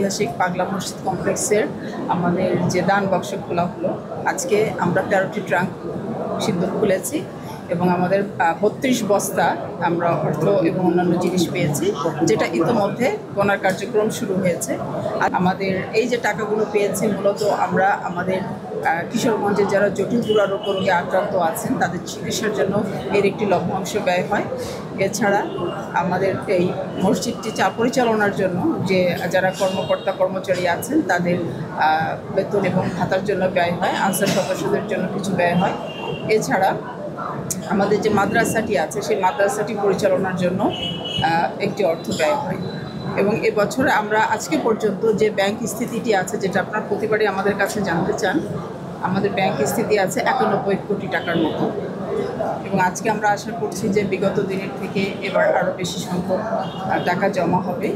ঐতিহাসিক পাগলা মসজিদ কমপ্লেক্সের আমাদের যে দান বাক্স খোলা হলো। আজকে আমরা 13টি ট্রাঙ্ক সিন্দুক খুলেছি এবং আমাদের 32 বস্তা আমরা অর্থ এবং অন্যান্য জিনিস পেয়েছি, যেটা ইতোমধ্যে গণার কার্যক্রম শুরু হয়েছে। আর আমাদের এই যে টাকাগুলো পেয়েছি মূলত আমরা আমাদের কিশোরগঞ্জে যারা জটিল দুরারোগ্য রোগে আক্রান্ত আছেন তাদের চিকিৎসার জন্য এর একটি লভ্যাংশ ব্যয় হয়। এছাড়া আমাদের এই মসজিদটি পরিচালনার জন্য যে যারা কর্মকর্তা কর্মচারী আছেন তাদের বেতন এবং ভাতার জন্য ব্যয় হয়, আনসার সদস্যদের জন্য কিছু ব্যয় হয়। এছাড়া আমাদের যে মাদ্রাসাটি আছে সেই মাদ্রাসাটি পরিচালনার জন্য একটি অর্থ ব্যয় হয়। এবং এবছর আমরা আজকে পর্যন্ত যে ব্যাংক স্থিতিটি আছে, যেটা আপনারা প্রতিবারই আমাদের কাছে জানতে চান, আমাদের ব্যাংক স্থিতি আছে 91 কোটি টাকার মতো। এবং আজকে আমরা আশা করছি যে বিগত দিনের থেকে এবার আরও বেশি সংখ্যক টাকা জমা হবে।